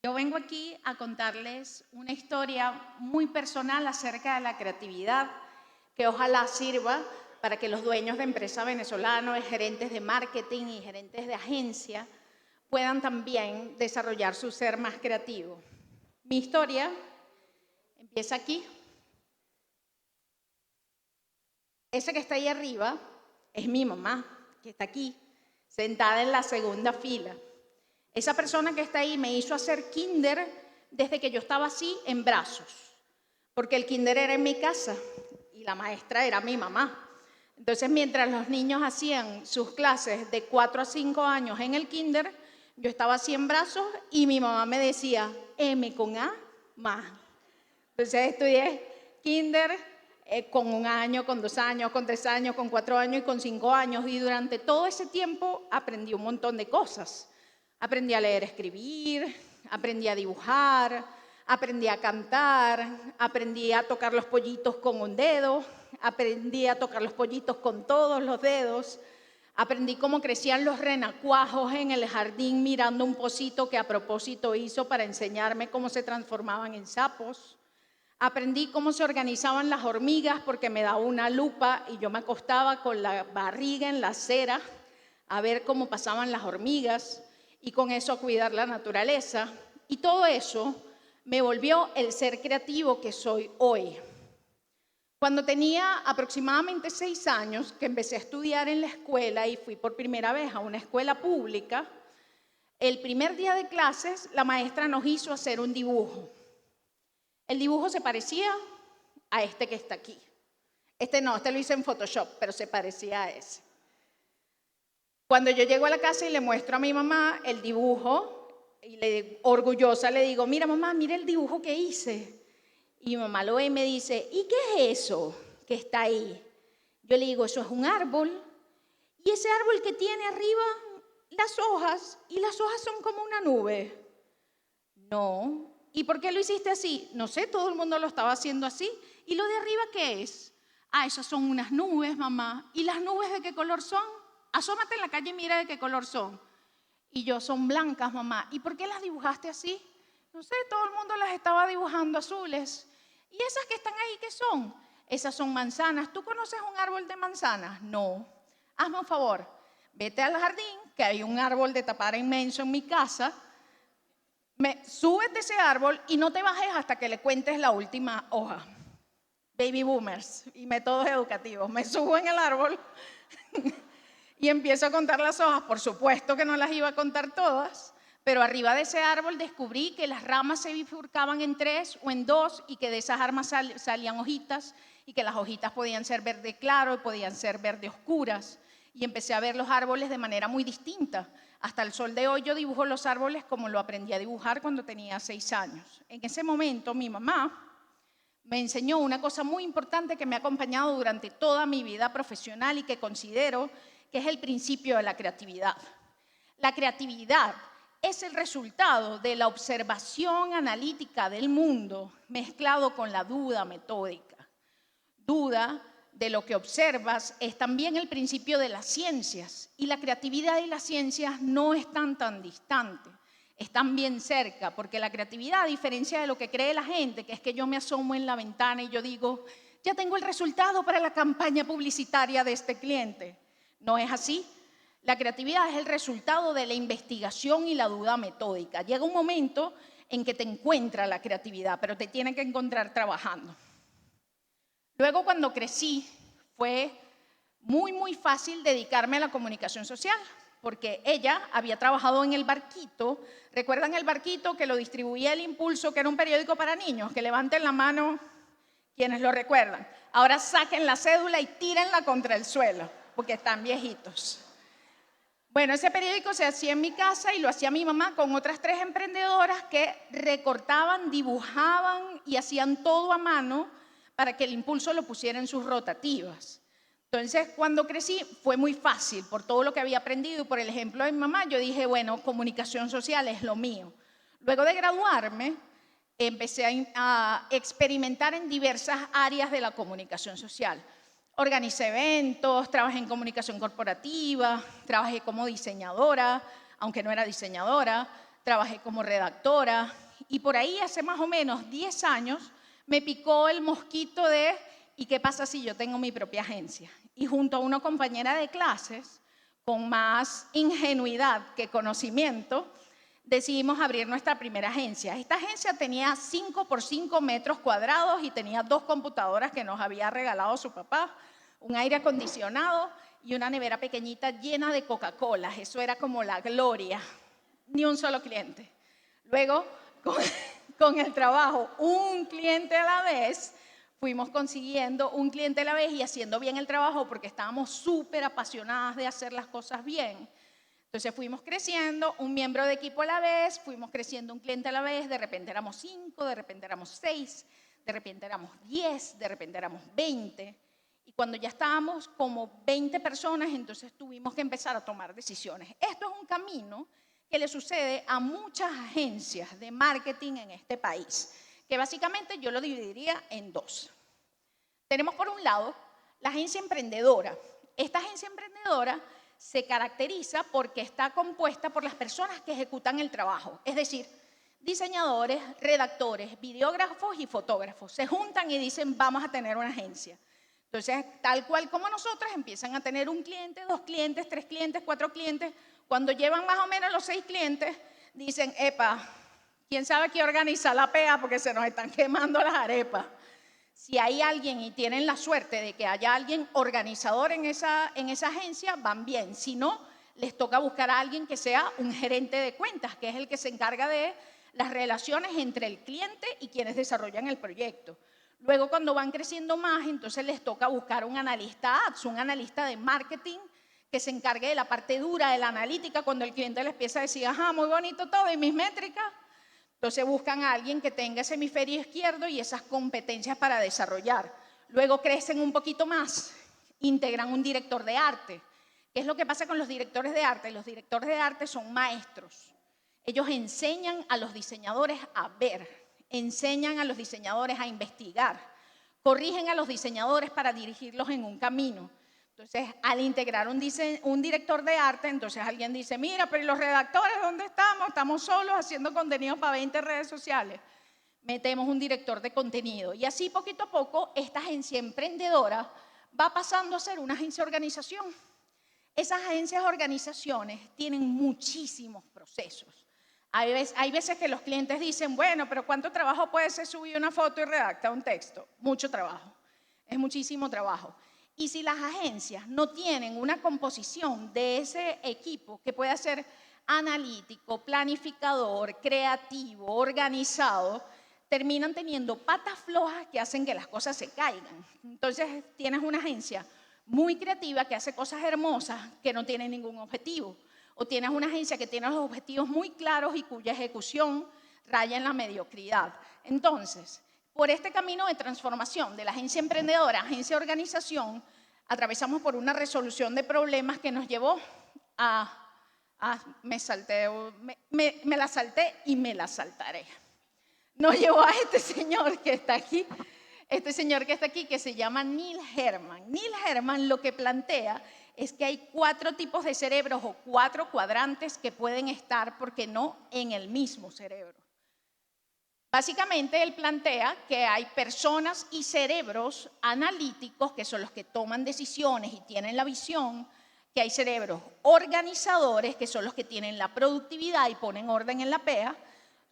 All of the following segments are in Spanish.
Yo vengo aquí a contarles una historia muy personal acerca de la creatividad que ojalá sirva para que los dueños de empresas venezolanos, gerentes de marketing y gerentes de agencia puedan también desarrollar su ser más creativo. Mi historia empieza aquí. Esa que está ahí arriba es mi mamá, que está aquí, sentada en la segunda fila. Esa persona que está ahí me hizo hacer kinder desde que yo estaba así en brazos, porque el kinder era en mi casa y la maestra era mi mamá. Entonces, mientras los niños hacían sus clases de 4 a 5 años en el kinder, yo estaba así en brazos y mi mamá me decía, M con A, más. Entonces estudié kinder con 1 año, con 2 años, con 3 años, con 4 años y con 5 años. Y durante todo ese tiempo aprendí un montón de cosas. Aprendí a leer, escribir, aprendí a dibujar, aprendí a cantar, aprendí a tocar los pollitos con un dedo, aprendí a tocar los pollitos con todos los dedos, aprendí cómo crecían los renacuajos en el jardín mirando un pocito que a propósito hizo para enseñarme cómo se transformaban en sapos. Aprendí cómo se organizaban las hormigas porque me daba una lupa y yo me acostaba con la barriga en la acera a ver cómo pasaban las hormigas y con eso a cuidar la naturaleza. Y todo eso me volvió el ser creativo que soy hoy. Cuando tenía aproximadamente 6 años, que empecé a estudiar en la escuela y fui por primera vez a una escuela pública, el primer día de clases la maestra nos hizo hacer un dibujo. El dibujo se parecía a este que está aquí. Este no, este lo hice en Photoshop, pero se parecía a ese. Cuando yo llego a la casa y le muestro a mi mamá el dibujo, y orgullosa le digo, mira mamá, mira el dibujo que hice. Y mi mamá lo ve y me dice, ¿y qué es eso que está ahí? Yo le digo, eso es un árbol. Y ese árbol que tiene arriba las hojas, y las hojas son como una nube. No. ¿Y por qué lo hiciste así? No sé, todo el mundo lo estaba haciendo así. ¿Y lo de arriba qué es? Ah, esas son unas nubes, mamá. ¿Y las nubes de qué color son? Asómate en la calle y mira de qué color son. Y yo, son blancas, mamá. ¿Y por qué las dibujaste así? No sé, todo el mundo las estaba dibujando azules. ¿Y esas que están ahí qué son? Esas son manzanas. ¿Tú conoces un árbol de manzanas? No. Hazme un favor, vete al jardín, que hay un árbol de tapara inmenso en mi casa. Súbete ese árbol y no te bajes hasta que le cuentes la última hoja. Baby boomers y métodos educativos. Me subo en el árbol y empiezo a contar las hojas. Por supuesto que no las iba a contar todas, pero arriba de ese árbol descubrí que las ramas se bifurcaban en 3 o en 2 y que de esas ramas salían hojitas y que las hojitas podían ser verde claro y podían ser verde oscuras. Y empecé a ver los árboles de manera muy distinta. Hasta el sol de hoy yo dibujo los árboles como lo aprendí a dibujar cuando tenía 6 años. En ese momento mi mamá me enseñó una cosa muy importante que me ha acompañado durante toda mi vida profesional y que considero que es el principio de la creatividad. La creatividad es el resultado de la observación analítica del mundo mezclado con la duda metódica. Duda de lo que observas es también el principio de las ciencias, y la creatividad y las ciencias no están tan distantes, están bien cerca, porque la creatividad, a diferencia de lo que cree la gente, que es que yo me asomo en la ventana y yo digo, ya tengo el resultado para la campaña publicitaria de este cliente. No es así. La creatividad es el resultado de la investigación y la duda metódica. Llega un momento en que te encuentra la creatividad, pero te tiene que encontrar trabajando. Luego, cuando crecí, fue muy fácil dedicarme a la comunicación social, porque ella había trabajado en El Barquito. ¿Recuerdan El Barquito, que lo distribuía El Impulso, que era un periódico para niños? Que levanten la mano quienes lo recuerdan. Ahora saquen la cédula y tírenla contra el suelo, porque están viejitos. Bueno, ese periódico se hacía en mi casa y lo hacía mi mamá con otras 3 emprendedoras que recortaban, dibujaban y hacían todo a mano para que El Impulso lo pusiera en sus rotativas. Entonces, cuando crecí, fue muy fácil por todo lo que había aprendido y por el ejemplo de mi mamá. Yo dije, bueno, comunicación social es lo mío. Luego de graduarme, empecé a experimentar en diversas áreas de la comunicación social. Organicé eventos, trabajé en comunicación corporativa, trabajé como diseñadora, aunque no era diseñadora, trabajé como redactora y por ahí hace más o menos 10 años me picó el mosquito de ¿y qué pasa si yo tengo mi propia agencia? Y junto a una compañera de clases, con más ingenuidad que conocimiento, decidimos abrir nuestra primera agencia. Esta agencia tenía 5 por 5 metros cuadrados y tenía 2 computadoras que nos había regalado su papá, un aire acondicionado y una nevera pequeñita llena de Coca-Cola. Eso era como la gloria. Ni un solo cliente. Luego, con el trabajo, un cliente a la vez, fuimos consiguiendo un cliente a la vez y haciendo bien el trabajo porque estábamos súper apasionadas de hacer las cosas bien. Entonces fuimos creciendo, un miembro de equipo a la vez, fuimos creciendo un cliente a la vez, de repente éramos 5, de repente éramos 6, de repente éramos 10, de repente éramos 20. Y cuando ya estábamos como 20 personas, entonces tuvimos que empezar a tomar decisiones. Esto es un camino que le sucede a muchas agencias de marketing en este país, que básicamente yo lo dividiría en 2. Tenemos por un lado la agencia emprendedora. Esta agencia emprendedora se caracteriza porque está compuesta por las personas que ejecutan el trabajo, es decir, diseñadores, redactores, videógrafos y fotógrafos. Se juntan y dicen, vamos a tener una agencia. Entonces, tal cual como nosotros, empiezan a tener un cliente, 2 clientes, 3 clientes, 4 clientes. Cuando llevan más o menos los 6 clientes, dicen, epa, ¿quién sabe qué organiza la PEA? Porque se nos están quemando las arepas. Si hay alguien y tienen la suerte de que haya alguien organizador en esa agencia, van bien. Si no, les toca buscar a alguien que sea un gerente de cuentas, que es el que se encarga de las relaciones entre el cliente y quienes desarrollan el proyecto. Luego, cuando van creciendo más, entonces les toca buscar un analista ads, un analista de marketing que se encargue de la parte dura, de la analítica, cuando el cliente les empieza a decir, ajá, muy bonito todo, y mis métricas. Entonces buscan a alguien que tenga ese hemisferio izquierdo y esas competencias para desarrollar. Luego crecen un poquito más, integran un director de arte. ¿Qué es lo que pasa con los directores de arte? Los directores de arte son maestros. Ellos enseñan a los diseñadores a ver, enseñan a los diseñadores a investigar, corrigen a los diseñadores para dirigirlos en un camino. Entonces, al integrar un director de arte, entonces alguien dice, mira, pero ¿y los redactores dónde estamos? Estamos solos haciendo contenido para 20 redes sociales. Metemos un director de contenido. Y así, poquito a poco, esta agencia emprendedora va pasando a ser una agencia organización. Esas agencias organizaciones tienen muchísimos procesos. Hay veces que los clientes dicen, bueno, pero ¿cuánto trabajo puede ser subir una foto y redactar un texto? Mucho trabajo. Es muchísimo trabajo. Y si las agencias no tienen una composición de ese equipo que pueda ser analítico, planificador, creativo, organizado, terminan teniendo patas flojas que hacen que las cosas se caigan. Entonces tienes una agencia muy creativa que hace cosas hermosas que no tiene ningún objetivo. O tienes una agencia que tiene los objetivos muy claros y cuya ejecución raya en la mediocridad. Entonces, por este camino de transformación de la agencia emprendedora a agencia organización, atravesamos por una resolución de problemas que nos llevó me la salté y me la saltaré. Nos llevó a este señor que está aquí, que se llama Neil Herman. Neil Herman lo que plantea es que hay 4 tipos de cerebros o 4 cuadrantes que pueden estar, porque no en el mismo cerebro. Básicamente, él plantea que hay personas y cerebros analíticos, que son los que toman decisiones y tienen la visión, que hay cerebros organizadores, que son los que tienen la productividad y ponen orden en la PEA.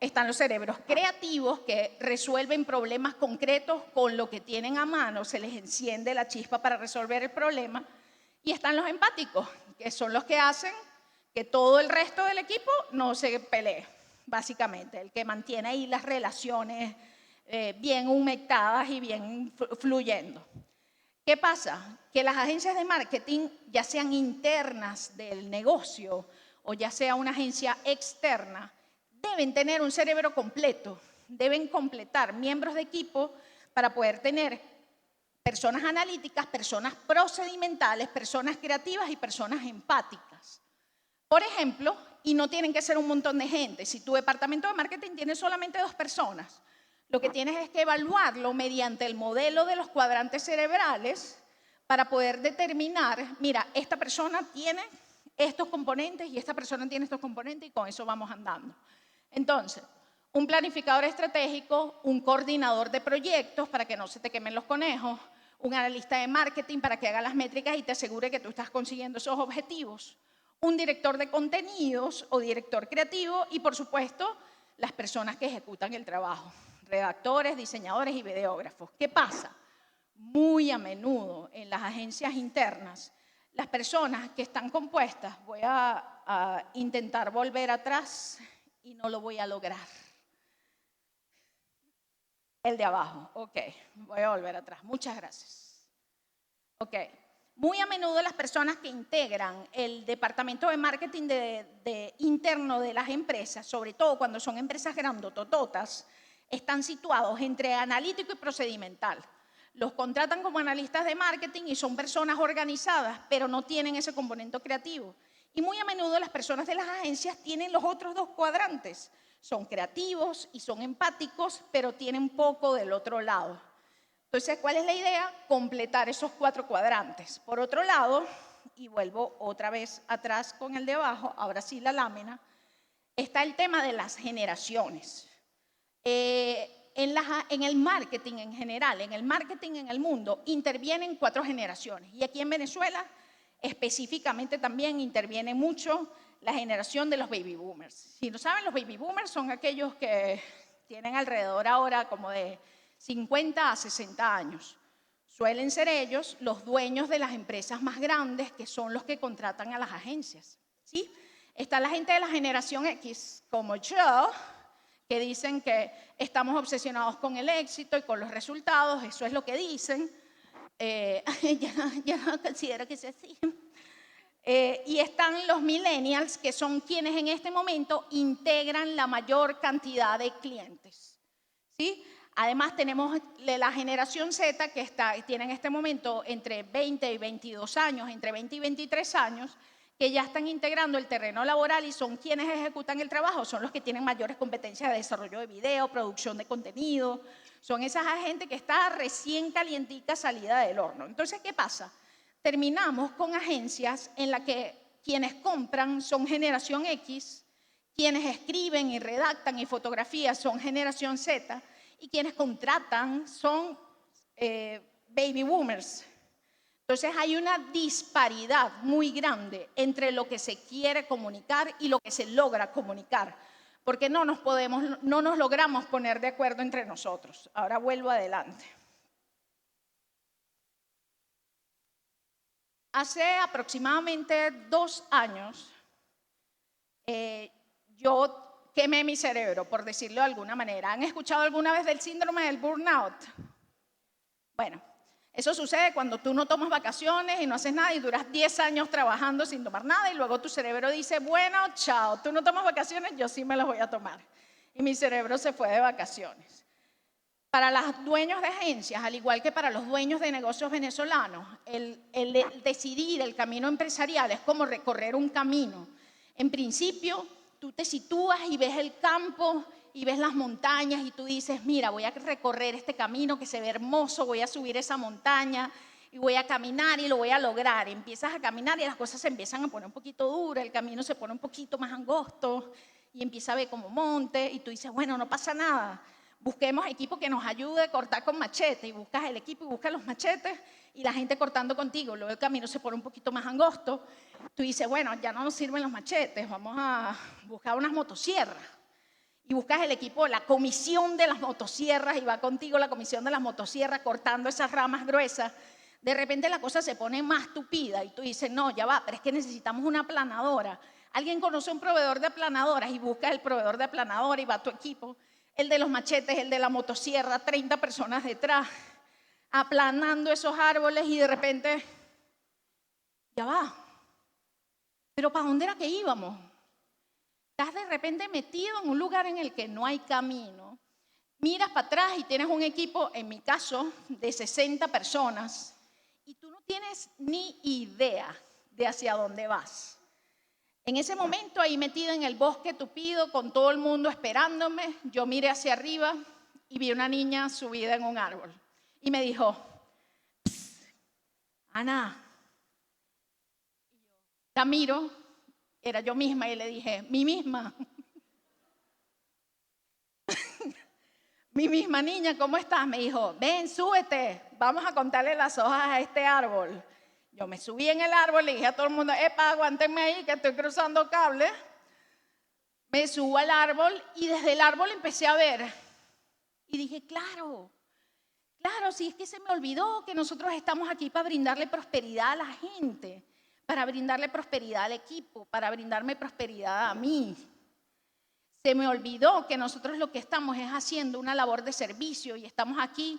Están los cerebros creativos, que resuelven problemas concretos con lo que tienen a mano, se les enciende la chispa para resolver el problema. Y están los empáticos, que son los que hacen que todo el resto del equipo no se pelee. Básicamente, el que mantiene ahí las relaciones bien humectadas y bien fluyendo. ¿Qué pasa? Que las agencias de marketing, ya sean internas del negocio o ya sea una agencia externa, deben tener un cerebro completo, deben completar miembros de equipo para poder tener personas analíticas, personas procedimentales, personas creativas y personas empáticas. Por ejemplo, y no tienen que ser un montón de gente. Si tu departamento de marketing tiene solamente 2 personas, lo que tienes es que evaluarlo mediante el modelo de los cuadrantes cerebrales para poder determinar, mira, esta persona tiene estos componentes y esta persona tiene estos componentes y con eso vamos andando. Entonces, un planificador estratégico, un coordinador de proyectos para que no se te quemen los conejos, un analista de marketing para que haga las métricas y te asegure que tú estás consiguiendo esos objetivos, un director de contenidos o director creativo y, por supuesto, las personas que ejecutan el trabajo, redactores, diseñadores y videógrafos. ¿Qué pasa? Muy a menudo en las agencias internas, las personas que están compuestas, voy a intentar volver atrás y no lo voy a lograr. El de abajo, ok, voy a volver atrás, muchas gracias. Ok, muy a menudo las personas que integran el departamento de marketing interno de las empresas, sobre todo cuando son empresas grandotototas, están situados entre analítico y procedimental. Los contratan como analistas de marketing y son personas organizadas, pero no tienen ese componente creativo. Y muy a menudo las personas de las agencias tienen los otros dos cuadrantes. Son creativos y son empáticos, pero tienen poco del otro lado. Entonces, ¿cuál es la idea? Completar esos 4 cuadrantes. Por otro lado, y vuelvo otra vez atrás con el de abajo, ahora sí la lámina, está el tema de las generaciones. En el marketing en general, en el marketing en el mundo, intervienen 4 generaciones. Y aquí en Venezuela, específicamente también interviene mucho la generación de los baby boomers. Si no saben, los baby boomers son aquellos que tienen alrededor ahora como de 50 a 60 años. Suelen ser ellos los dueños de las empresas más grandes, que son los que contratan a las agencias, ¿sí? Está la gente de la generación X, como yo, que dicen que estamos obsesionados con el éxito y con los resultados, eso es lo que dicen. Yo no considero que sea así. Y están los millennials, que son quienes en este momento integran la mayor cantidad de clientes, ¿sí? Además tenemos la generación Z, que tiene en este momento entre 20 y 22 años, entre 20 y 23 años, que ya están integrando el terreno laboral y son quienes ejecutan el trabajo, son los que tienen mayores competencias de desarrollo de video, producción de contenido, son esas gente que está recién calientica salida del horno. Entonces, ¿qué pasa? Terminamos con agencias en las que quienes compran son generación X, quienes escriben y redactan y fotografías son generación Z y quienes contratan son baby boomers. Entonces hay una disparidad muy grande entre lo que se quiere comunicar y lo que se logra comunicar, porque no nos logramos poner de acuerdo entre nosotros. Ahora vuelvo adelante. Hace aproximadamente 2 años, yo quemé mi cerebro, por decirlo de alguna manera. ¿Han escuchado alguna vez del síndrome del burnout? Bueno, eso sucede cuando tú no tomas vacaciones y no haces nada y duras 10 años trabajando sin tomar nada y luego tu cerebro dice, bueno, chao, tú no tomas vacaciones, yo sí me las voy a tomar. Y mi cerebro se fue de vacaciones. Para los dueños de agencias, al igual que para los dueños de negocios venezolanos, el decidir el camino empresarial es como recorrer un camino. En principio, tú te sitúas y ves el campo y ves las montañas y tú dices, mira, voy a recorrer este camino que se ve hermoso, voy a subir esa montaña y voy a caminar y lo voy a lograr. Y empiezas a caminar y las cosas se empiezan a poner un poquito duras, el camino se pone un poquito más angosto y empieza a ver como monte y tú dices, bueno, no pasa nada. Busquemos equipo que nos ayude a cortar con machete y buscas el equipo y buscas los machetes y la gente cortando contigo. Luego el camino se pone un poquito más angosto. Tú dices, bueno, ya no nos sirven los machetes, vamos a buscar unas motosierras. Y buscas el equipo, la comisión de las motosierras y va contigo la comisión de las motosierras cortando esas ramas gruesas. De repente la cosa se pone más tupida y tú dices, no, ya va, pero es que necesitamos una aplanadora. Alguien conoce un proveedor de aplanadoras y buscas el proveedor de aplanadora y va a tu equipo. El de los machetes, el de la motosierra, 30 personas detrás, aplanando esos árboles y de repente, ya va. ¿Pero para dónde era que íbamos? Estás de repente metido en un lugar en el que no hay camino. Miras para atrás y tienes un equipo, en mi caso, de 60 personas y tú no tienes ni idea de hacia dónde vas. En ese momento, ahí metida en el bosque tupido, con todo el mundo esperándome, yo miré hacia arriba y vi una niña subida en un árbol. Y me dijo, Ana, la miro Era yo misma y le dije, mi misma. Mi misma niña, ¿cómo estás? Me dijo, ven, súbete, vamos a contarle las hojas a este árbol. Yo me subí en el árbol, le dije a todo el mundo, epa, aguántenme ahí que estoy cruzando cables. Me subo al árbol y desde el árbol empecé a ver. Y dije, claro, sí, es que se me olvidó que nosotros estamos aquí para brindarle prosperidad a la gente, para brindarle prosperidad al equipo, para brindarme prosperidad a mí. Se me olvidó que nosotros lo que estamos es haciendo una labor de servicio y estamos aquí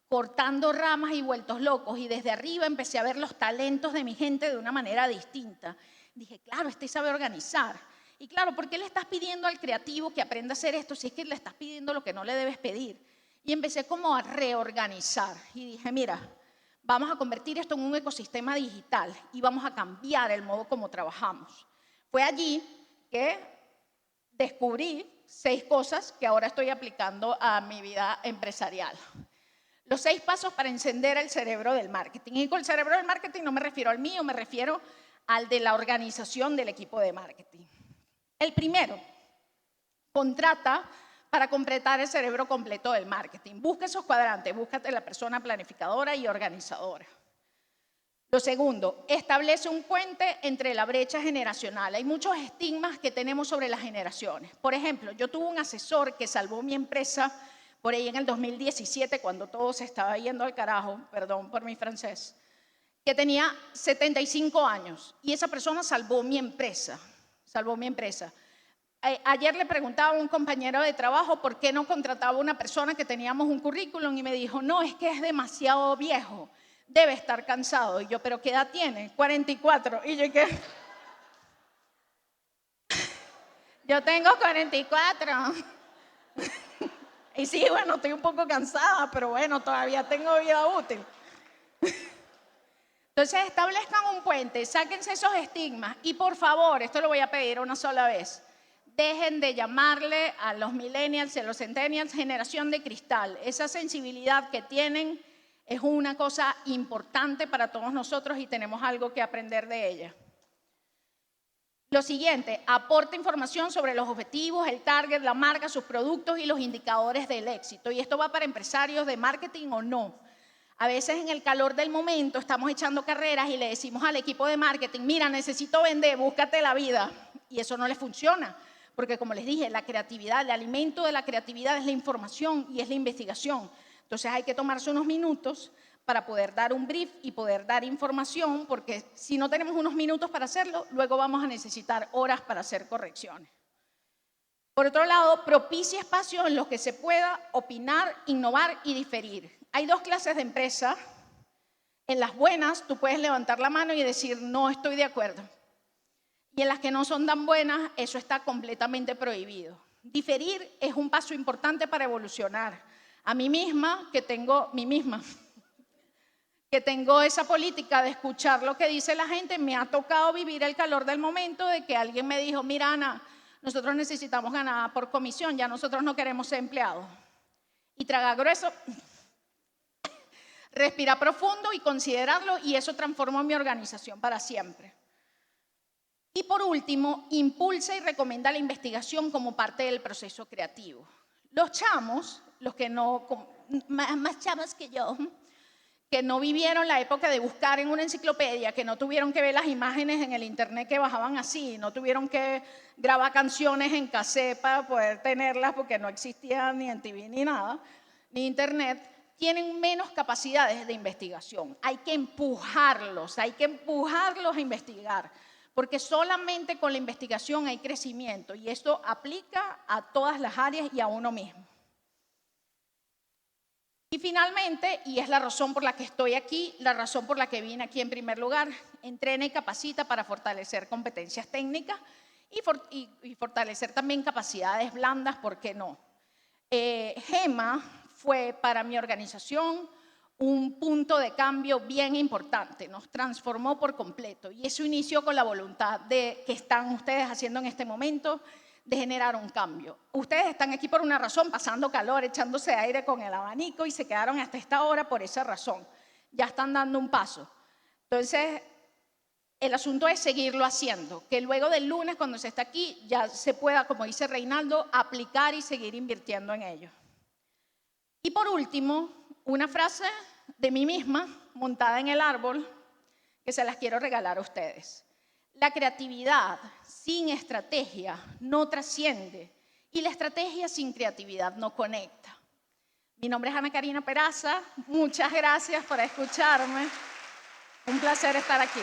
cortando ramas y vueltos locos. Y desde arriba empecé a ver los talentos de mi gente de una manera distinta. Dije, claro, este sabe organizar. Y claro, ¿por qué le estás pidiendo al creativo que aprenda a hacer esto si es que le estás pidiendo lo que no le debes pedir? Y empecé como a reorganizar. Y dije, mira, vamos a convertir esto en un ecosistema digital y vamos a cambiar el modo como trabajamos. Fue allí que descubrí 6 cosas que ahora estoy aplicando a mi vida empresarial. Los 6 pasos para encender el cerebro del marketing. Y con el cerebro del marketing no me refiero al mío, me refiero al de la organización del equipo de marketing. El primero, contrata para completar el cerebro completo del marketing. Busca esos cuadrantes, búscate la persona planificadora y organizadora. Lo segundo, establece un puente entre la brecha generacional. Hay muchos estigmas que tenemos sobre las generaciones. Por ejemplo, yo tuve un asesor que salvó mi empresa por ahí en el 2017, cuando todo se estaba yendo al carajo, perdón por mi francés, que tenía 75 años y esa persona salvó mi empresa. Ayer le preguntaba a un compañero de trabajo por qué no contrataba a una persona que teníamos un currículum y me dijo, no, es que es demasiado viejo. Debe estar cansado. Y yo, ¿pero qué edad tiene? 44. Y yo, ¿qué? Yo tengo 44. Y sí, bueno, estoy un poco cansada, pero bueno, todavía tengo vida útil. Entonces, establezcan un puente, sáquense esos estigmas. Y por favor, esto lo voy a pedir una sola vez, dejen de llamarle a los millennials y a los centennials generación de cristal. Esa sensibilidad que tienen es una cosa importante para todos nosotros y tenemos algo que aprender de ella. Lo siguiente, aporta información sobre los objetivos, el target, la marca, sus productos y los indicadores del éxito. Y esto va para empresarios de marketing o no. A veces en el calor del momento estamos echando carreras y le decimos al equipo de marketing, mira, necesito vender, búscate la vida. Y eso no les funciona, porque como les dije, la creatividad, el alimento de la creatividad es la información y es la investigación. Entonces hay que tomarse unos minutos para poder dar un brief y poder dar información, porque si no tenemos unos minutos para hacerlo, luego vamos a necesitar horas para hacer correcciones. Por otro lado, propicia espacios en los que se pueda opinar, innovar y diferir. Hay 2 clases de empresas. En las buenas, tú puedes levantar la mano y decir, no estoy de acuerdo. Y en las que no son tan buenas, eso está completamente prohibido. Diferir es un paso importante para evolucionar. A mí misma, que tengo esa política de escuchar lo que dice la gente, me ha tocado vivir el calor del momento de que alguien me dijo, mira Ana, nosotros necesitamos ganar por comisión, ya nosotros no queremos ser empleados. Y tragar grueso, respirar profundo y considerarlo, y eso transformó mi organización para siempre. Y por último, impulsa y recomienda la investigación como parte del proceso creativo. Los chamos, los que no, más chamos que yo, que no vivieron la época de buscar en una enciclopedia, que no tuvieron que ver las imágenes en el internet que bajaban así, no tuvieron que grabar canciones en cassette para poder tenerlas porque no existía ni en TV ni nada, ni internet, tienen menos capacidades de investigación. Hay que empujarlos a investigar, porque solamente con la investigación hay crecimiento y esto aplica a todas las áreas y a uno mismo. Y finalmente, y es la razón por la que estoy aquí, la razón por la que vine aquí en primer lugar, entrena y capacita para fortalecer competencias técnicas y fortalecer también capacidades blandas, ¿por qué no? GEMA fue para mi organización un punto de cambio bien importante, nos transformó por completo y eso inició con la voluntad que están ustedes haciendo en este momento de generar un cambio. Ustedes están aquí por una razón, pasando calor, echándose aire con el abanico y se quedaron hasta esta hora por esa razón. Ya están dando un paso. Entonces, el asunto es seguirlo haciendo, que luego del lunes, cuando se está aquí, ya se pueda, como dice Reinaldo, aplicar y seguir invirtiendo en ello. Y por último, una frase de mí misma, montada en el árbol, que se las quiero regalar a ustedes. La creatividad sin estrategia no trasciende y la estrategia sin creatividad no conecta. Mi nombre es Ana Karina Peraza, muchas gracias por escucharme. Un placer estar aquí.